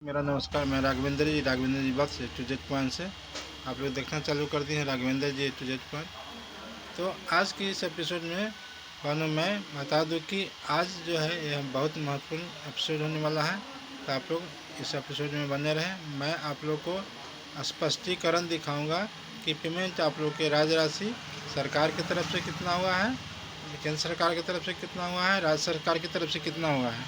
मेरा नमस्कार। मैं राघवेंद्र जी बख्श A to Z पॉइंट से आप लोग देखना चालू कर दिए हैं राघवेंद्र जी A to Z पॉइंट। तो आज की इस एपिसोड में मैं बता दूं कि आज जो है यह बहुत महत्वपूर्ण एपिसोड होने वाला है। तो आप लोग इस एपिसोड में बने रहें। मैं आप लोग को स्पष्टीकरण दिखाऊंगा कि पेमेंट आप लोग के राज्य राशि सरकार की तरफ से कितना हुआ है, केंद्र सरकार की तरफ से कितना हुआ है, राज्य सरकार की तरफ से कितना हुआ है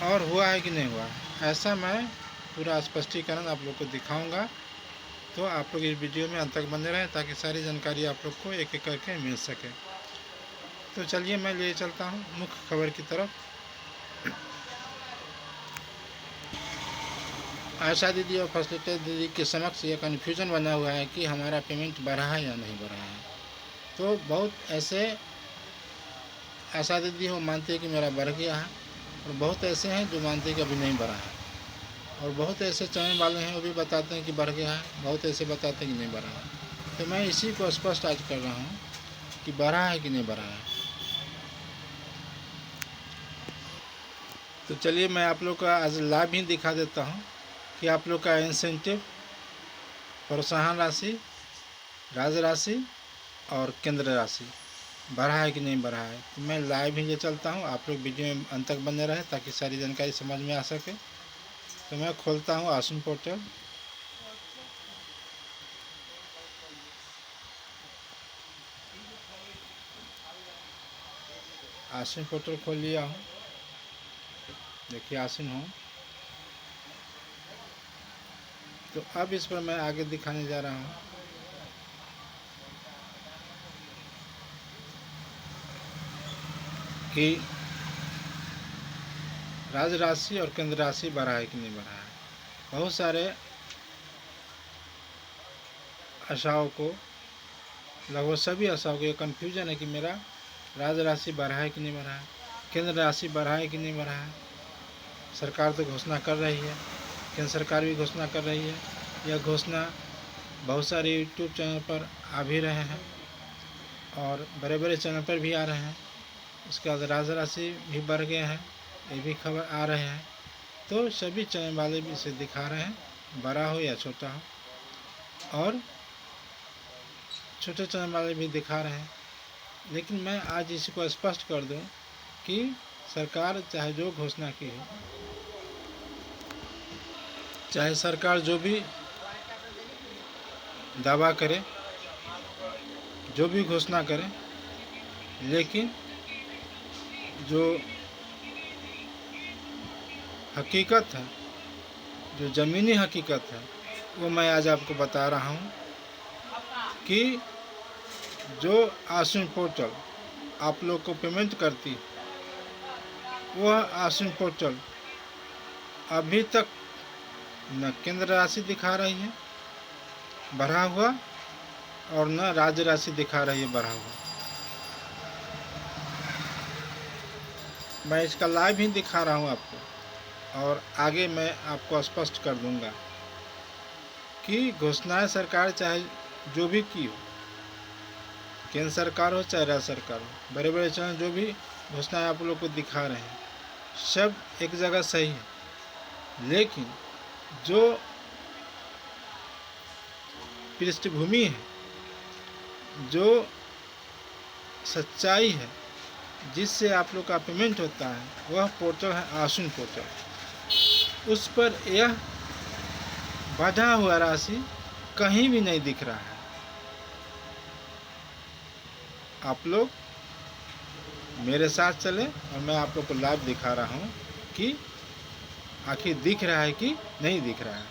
और हुआ है कि नहीं हुआ है। ऐसा मैं पूरा स्पष्टीकरण आप लोग को दिखाऊंगा। तो आप लोग इस वीडियो में अंत तक बने रहें ताकि सारी जानकारी आप लोग को एक एक करके मिल सके। तो चलिए मैं ले चलता हूँ मुख्य खबर की तरफ। आशा दीदी और फैसिलिटेटर दीदी के समक्ष ये कन्फ्यूजन बना हुआ है कि हमारा पेमेंट बढ़ा है या नहीं बढ़ा है। तो बहुत ऐसे आशा दीदी हो मानते हैं कि मेरा बढ़ गया है, और बहुत ऐसे हैं जो मानते हैं कि अभी नहीं बढ़ा है, और बहुत ऐसे चैनल वाले हैं वो भी बताते हैं कि बढ़ गया है, बहुत ऐसे बताते हैं कि नहीं बढ़ा है। तो मैं इसी को स्पष्ट आज कर रहा हूँ कि बढ़ा है कि नहीं बढ़ा है। तो चलिए मैं आप लोग का आज लाभ ही दिखा देता हूँ कि आप लोग का इंसेंटिव, प्रोत्साहन राशि, राज्य राशि और केंद्र राशि बढ़ा है कि नहीं बढ़ा है। तो मैं लाइव ही ले चलता हूँ, आप लोग वीडियो में अंत तक बने रहें ताकि सारी जानकारी समझ में आ सके। तो मैं खोलता हूँ आसन पोर्टल। आसन पोर्टल खोल लिया हूँ, देखिए आसन हूँ। तो अब इस पर मैं आगे दिखाने जा रहा हूँ कि राज्य राशि और केंद्र राशि बढ़ा है कि नहीं बढ़ा है। बहुत सारे आशाओं को, लगभग सभी आशाओं को ये कन्फ्यूजन है कि मेरा राज्य राशि बढ़ा है कि नहीं बढ़ा है, केंद्र राशि बढ़ा है कि नहीं बढ़ा है। सरकार तो घोषणा कर रही है, केंद्र सरकार भी घोषणा कर रही है। यह घोषणा बहुत सारे यूट्यूब चैनल पर आ भी रहे हैं और बड़े बड़े चैनल पर भी आ रहे हैं। उसके बाद राज्य राशि भी बढ़ गए हैं, ये भी खबर आ रहे हैं। तो सभी चैनल वाले भी इसे दिखा रहे हैं, बड़ा हो या छोटा हो, और छोटे चैनल वाले भी दिखा रहे हैं। लेकिन मैं आज इसको स्पष्ट कर दूं कि सरकार चाहे जो घोषणा की हो, चाहे सरकार जो भी दावा करे, जो भी घोषणा करे, लेकिन जो हकीकत है, जो ज़मीनी हकीकत है, वो मैं आज आपको बता रहा हूँ कि जो आश्विन पोर्टल आप लोग को पेमेंट करती, वह आश्विन पोर्टल अभी तक न केंद्र राशि दिखा रही है बढ़ा हुआ, और न राज्य राशि दिखा रही है बढ़ा हुआ। मैं इसका लाइव ही दिखा रहा हूँ आपको, और आगे मैं आपको स्पष्ट कर दूंगा कि घोषणाएं सरकार चाहे जो भी की हो, केंद्र सरकार हो चाहे राज्य सरकार हो, बड़े बड़े चैनल जो भी घोषणाएं आप लोग को दिखा रहे हैं, सब एक जगह सही है। लेकिन जो पृष्ठभूमि है, जो सच्चाई है, जिससे आप लोग का पेमेंट होता है, वह पोर्टल है आश्विन पोर्टल। उस पर यह बढ़ा हुआ राशि कहीं भी नहीं दिख रहा है। आप लोग मेरे साथ चले और मैं आप लोग को लाइव दिखा रहा हूँ कि आखिर दिख रहा है कि नहीं दिख रहा है।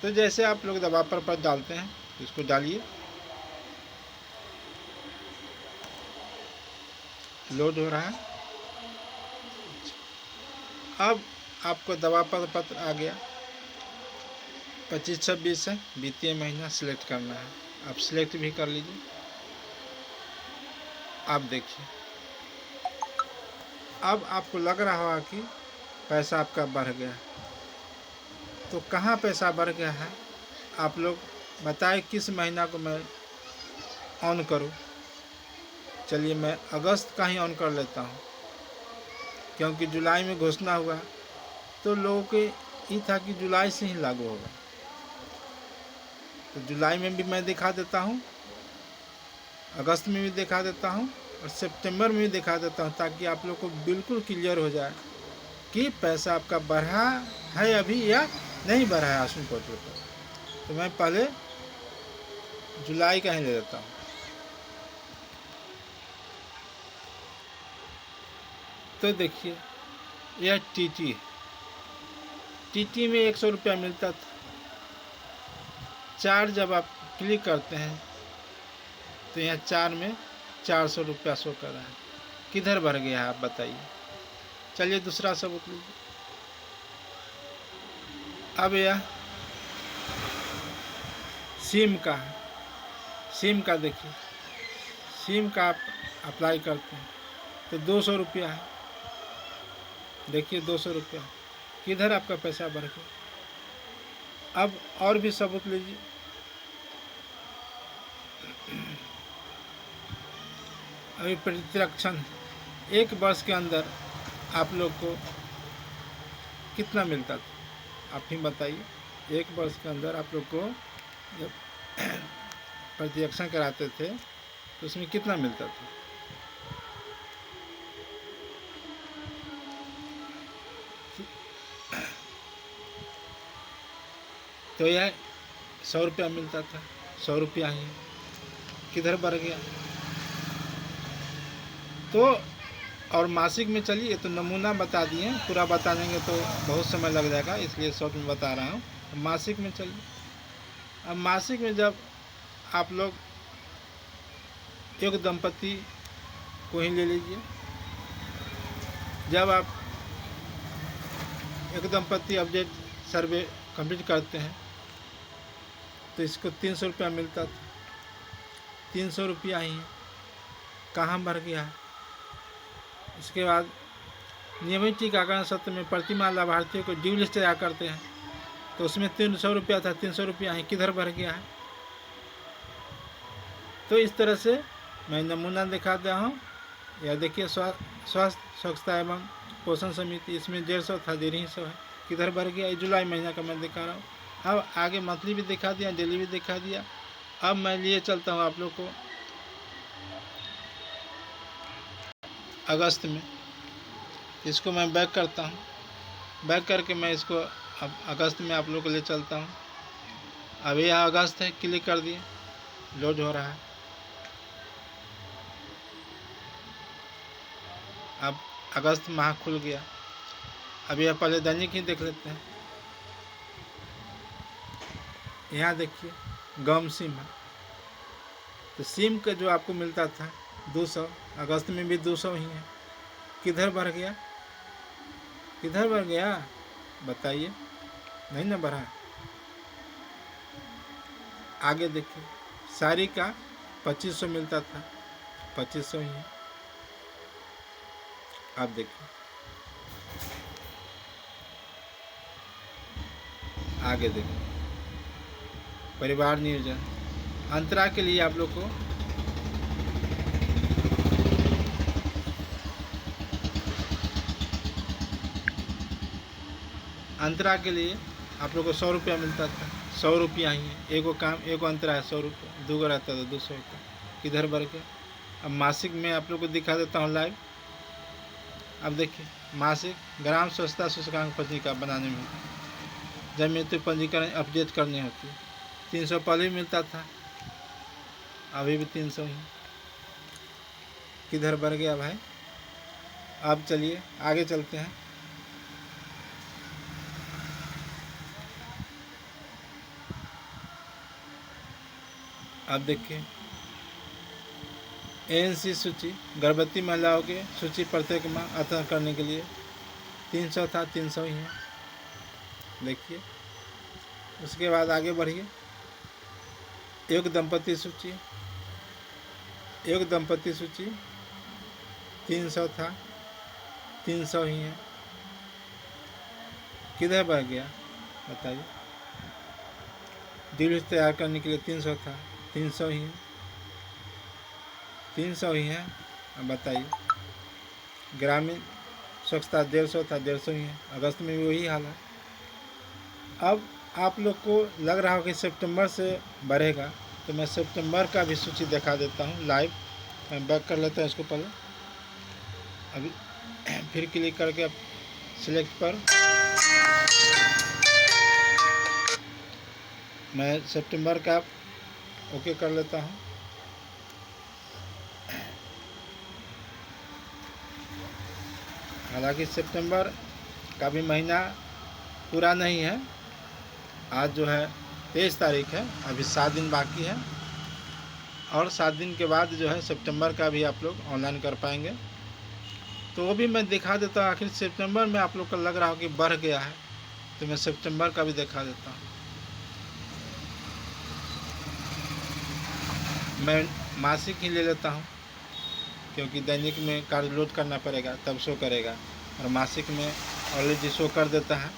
तो जैसे आप लोग दबाव पर डालते हैं, तो इसको डालिए, लोड हो रहा है। अब आपको दवा पत्र आ गया, 25-26 है, वित्तीय महीना सिलेक्ट करना है। आप सिलेक्ट भी कर लीजिए। आप देखिए, अब आपको लग रहा होगा कि पैसा आपका बढ़ गया। तो कहाँ पैसा बढ़ गया है, आप लोग बताएं किस महीना को मैं ऑन करूं। चलिए मैं अगस्त का ही ऑन कर लेता हूं, क्योंकि जुलाई में घोषणा हुआ तो लोगों के ये था कि जुलाई से ही लागू होगा। तो जुलाई में भी मैं दिखा देता हूँ, अगस्त में भी दिखा देता हूँ और सितंबर में भी दिखा देता हूँ, ताकि आप लोग को बिल्कुल क्लियर हो जाए कि पैसा आपका बढ़ा है अभी या नहीं बढ़ा है आश्विन पोर्टल पर। तो मैं पहले जुलाई का ही ले लेता हूँ। तो देखिए यह टीटी में 100 रुपया मिलता था। 4 जब आप क्लिक करते हैं तो यहाँ 4 में 400 रुपया शो कर रहा है। किधर बढ़ गया है आप बताइए। चलिए दूसरा सबूत लीजिए। अब यह सिम का देखिए, सिम का आप अप्लाई करते हैं तो 200 रुपया है। देखिए 200 रुपया, किधर आपका पैसा बढ़ गया। अब और भी सबूत लीजिए। अभी प्रतिरक्षण 1 वर्ष के अंदर आप लोग को कितना मिलता था, आप ही बताइए। 1 वर्ष के अंदर आप लोग को जब प्रतिरक्षण कराते थे तो उसमें कितना मिलता था। तो यह 100 रुपया मिलता था, 100 रुपया ही किधर बढ़ गया। तो और मासिक में चलिए, तो नमूना बता दिए, पूरा बता देंगे तो बहुत समय लग जाएगा, इसलिए शॉर्ट में बता रहा हूँ। मासिक में चलिए। अब मासिक में जब आप लोग एक दंपति को ही ले लीजिए, जब आप एक दंपति अपडेट सर्वे कंप्लीट करते हैं तो इसको 300 रुपया मिलता था। 300 रुपया ही कहाँ बढ़ गया। इसके बाद नियमित टीकाकरण सत्र में प्रतिमाह लाभार्थियों को ड्यू लिस्ट तैयार करते हैं तो उसमें 300 रुपया था, 300 रुपया ही किधर बढ़ गया है। तो इस तरह से मैं नमूना दिखा दिया हूँ। यह देखिए स्वास्थ्य स्वच्छता एवं पोषण समिति, इसमें 150 था, 150 है, किधर बढ़ गया। जुलाई महीना का मैं दिखा रहा हूँ। अब आगे मंथली भी दिखा दिया, डेली भी दिखा दिया। अब मैं लिए चलता हूँ आप लोग को अगस्त में। इसको मैं बैक करता हूँ, बैक करके मैं इसको अब अगस्त में आप लोग को ले चलता हूँ। अब यह अगस्त है, क्लिक कर दिए, लोड हो रहा है। अब अगस्त माह खुल गया। अब यह पहले दैनिक ही देख लेते हैं। यहाँ देखिए गम सिम है, तो सिम का जो आपको मिलता था 200, अगस्त में भी 200 ही है। किधर बढ़ गया, किधर बढ़ गया बताइए, नहीं ना बढ़ा। आगे देखिए साड़ी का 2500 मिलता था, 2500 ही है। आप देखिए आगे देखिए परिवार नियोजन अंतरा के लिए आप लोग को अंतरा के लिए आप लोग को 100 रुपया मिलता था, 100 रुपया ही है। एगो काम एगो अंतरा है 100 रुपया, 2 रहता था 200 रुपया, किधर बढ़ गया। अब मासिक में आप लोग को दिखा देता हूँ लाइव। अब देखिए मासिक ग्राम स्वच्छता सूचकांक पत्रिका बनाने में जब मृत्यु पंजीकरण अपडेट करनी होती है 300 पहले भी मिलता था, अभी भी 300 ही, किधर बढ़ गया भाई। अब चलिए आगे चलते हैं। अब देखिए एएनसी सूची गर्भवती महिलाओं के सूची प्रत्येक माह अध्ययन करने के लिए 300 था, 300 ही है। देखिए उसके बाद आगे बढ़िए। एक दंपति सूची 300 था, 300 ही है। किधर बढ़ गया बताइए। ड्यू लिस्ट तैयार करने के लिए 300 था, 300 ही है, 300 ही है। अब बताइए ग्रामीण स्वच्छता 150 था, 150 ही है। अगस्त में भी वही हाल है। अब आप लोग को लग रहा हो कि सितंबर से बढ़ेगा, तो मैं सितंबर का भी सूची दिखा देता हूँ लाइव। मैं बैक कर लेता हूँ इसको पहले, अभी फिर क्लिक करके अब सिलेक्ट पर मैं सितंबर का ओके कर लेता हूँ। हालांकि सितंबर का भी महीना पूरा नहीं है, आज जो है 23 तारीख है, अभी 7 दिन बाकी है और 7 दिन के बाद जो है सितंबर का भी आप लोग ऑनलाइन कर पाएंगे। तो वो भी मैं दिखा देता हूँ। आखिर सितंबर में आप लोग का लग रहा हो कि बढ़ गया है, तो मैं सितंबर का भी दिखा देता हूँ। मैं मासिक ही ले लेता हूँ, क्योंकि दैनिक में कार्ड लोड करना पड़ेगा तब शो करेगा, और मासिक में ऑलरेडी शो कर देता है,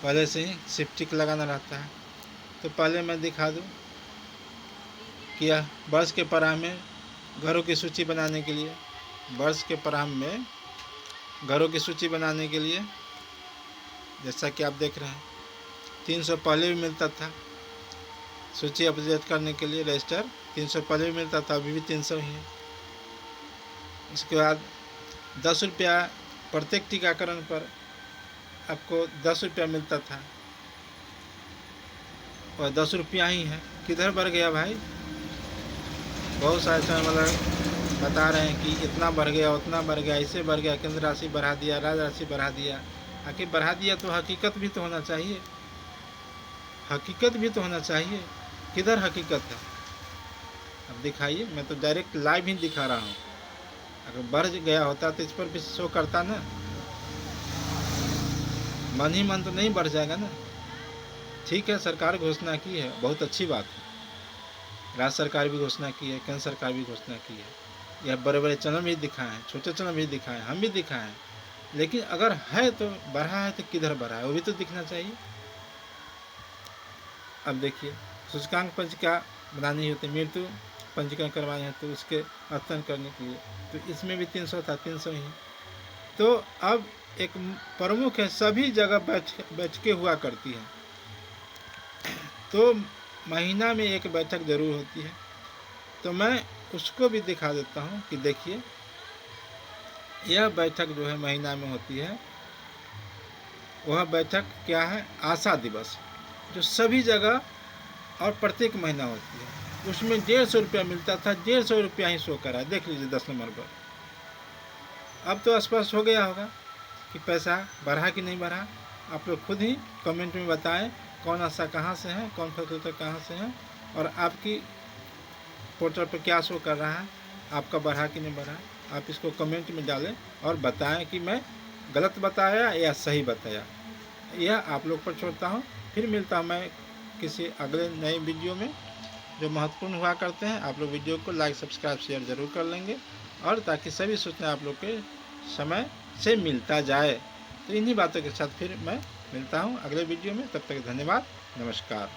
पहले से ही सिफ्टिक लगाना रहता है। तो पहले मैं दिखा दूँ कि यह वर्ष के प्रारंभ में घरों की सूची बनाने के लिए, वर्ष के प्रारंभ में घरों की सूची बनाने के लिए जैसा कि आप देख रहे हैं 300 पहले भी मिलता था, सूची अपडेट करने के लिए रजिस्टर 300 पहले भी मिलता था, अभी भी 300 ही है। इसके बाद 10 रुपया प्रत्येक टीकाकरण पर आपको 10 रुपया मिलता था, और 10 रुपया ही है। किधर बढ़ गया भाई? बहुत सारे मतलब बता रहे हैं कि इतना बढ़ गया, उतना बढ़ गया, ऐसे बढ़ गया, केंद्र राशि बढ़ा दिया, राज्य राशि बढ़ा दिया। आखिर बढ़ा दिया तो हकीकत भी तो होना चाहिए, हकीकत भी तो होना चाहिए। किधर हकीकत है? अब दिखाइए, मैं तो डायरेक्ट लाइव ही दिखा रहा हूँ। अगर बढ़ गया होता तो इस पर भी शो करता ना, मन ही मन तो नहीं बढ़ जाएगा ना। ठीक है, सरकार घोषणा की है, बहुत अच्छी बात है, राज्य सरकार भी घोषणा की है, केंद्र सरकार भी घोषणा की है, यह बड़े बड़े चैनल भी दिखाए हैं, छोटे चैनल भी दिखाए हैं, हम भी दिखाए हैं। लेकिन अगर है तो बढ़ा है तो किधर बढ़ा है वो भी तो दिखना चाहिए। अब देखिए, सूचकांक पंजिका बनानी होती, मृत्यु पंजीकरण करवानी है तो उसके अध्ययन करने के लिए, तो इसमें भी 300 था, 300 ही। तो अब एक प्रमुख है, सभी जगह बैठकें हुआ करती हैं, तो महीना में एक बैठक जरूर होती है। तो मैं उसको भी दिखा देता हूँ कि देखिए, यह बैठक जो है महीना में होती है, वह बैठक क्या है? आशा दिवस, जो सभी जगह और प्रत्येक महीना होती है। उसमें 150 रुपया मिलता था, 150 रुपया ही शो करा है, देख लीजिए 10 नंबर पर। अब तो स्पष्ट हो गया होगा कि पैसा बढ़ा कि नहीं बढ़ा। आप लोग खुद ही कमेंट में बताएं कौन आशा कहाँ से है, कौन फैसिलिटी कहाँ से है, और आपकी पोर्टल पर क्या शो कर रहा है, आपका बढ़ा कि नहीं बढ़ा। आप इसको कमेंट में डालें और बताएं कि मैं गलत बताया या सही बताया। यह आप लोग पर छोड़ता हूँ। फिर मिलता हूँ मैं किसी अगले नए वीडियो में जो महत्वपूर्ण हुआ करते हैं। आप लोग वीडियो को लाइक, सब्सक्राइब, शेयर जरूर कर लेंगे, और ताकि सभी सूचना आप लोग के समय से मिलता जाए। तो इन्हीं बातों के साथ फिर मैं मिलता हूँ अगले वीडियो में। तब तक धन्यवाद, नमस्कार।